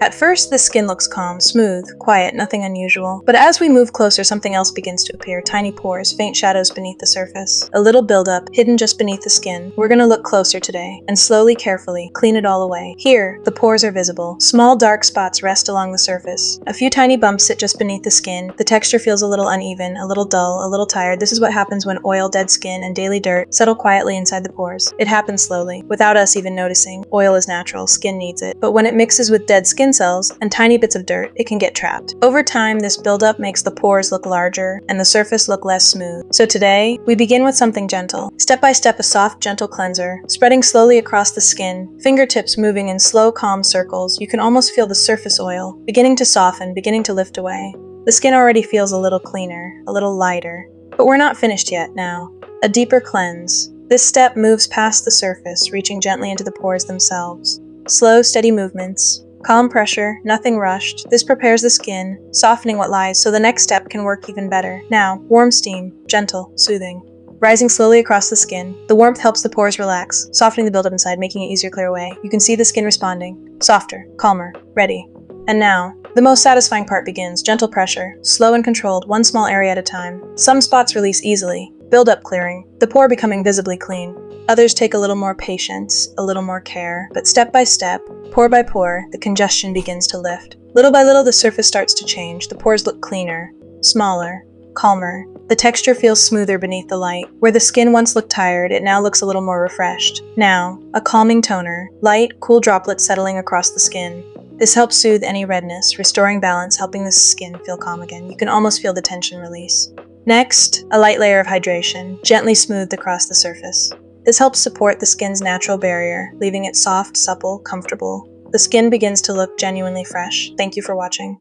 At first, the skin looks calm, smooth, quiet, nothing unusual. But as we move closer, something else begins to appear. Tiny pores, faint shadows beneath the surface. A little buildup, hidden just beneath the skin. We're gonna look closer today, and slowly, carefully, clean it all away. Here, the pores are visible. Small dark spots rest along the surface. A few tiny bumps sit just beneath the skin. The texture feels a little uneven, a little dull, a little tired. This is what happens when oil, dead skin, and daily dirt settle quietly inside the pores. It happens slowly, without us even noticing. Oil is natural, skin needs it. But when it mixes with dead skin cells and tiny bits of dirt, it can get trapped. Over time, this buildup makes the pores look larger and the surface look less smooth. So today, we begin with something gentle. Step by step, a soft, gentle cleanser, spreading slowly across the skin, fingertips moving in slow, calm circles. You can almost feel the surface oil beginning to soften, beginning to lift away. The skin already feels a little cleaner, a little lighter. But we're not finished yet now. A deeper cleanse. This step moves past the surface, reaching gently into the pores themselves. Slow, steady movements. Calm pressure, nothing rushed. This prepares the skin, softening what lies so the next step can work even better. Now, warm steam, gentle, soothing. Rising slowly across the skin, the warmth helps the pores relax, softening the buildup inside, making it easier to clear away. You can see the skin responding. Softer, calmer, ready. And now, the most satisfying part begins. Gentle pressure, slow and controlled, one small area at a time. Some spots release easily, buildup clearing, the pore becoming visibly clean. Others take a little more patience, a little more care, but step by step, pore by pore, the congestion begins to lift. Little by little, the surface starts to change. The pores look cleaner, smaller, calmer. The texture feels smoother beneath the light. Where the skin once looked tired, it now looks a little more refreshed. Now, a calming toner, light, cool droplets settling across the skin. This helps soothe any redness, restoring balance, helping the skin feel calm again. You can almost feel the tension release. Next, a light layer of hydration, gently smoothed across the surface. This helps support the skin's natural barrier, leaving it soft, supple, comfortable. The skin begins to look genuinely fresh. Thank you for watching.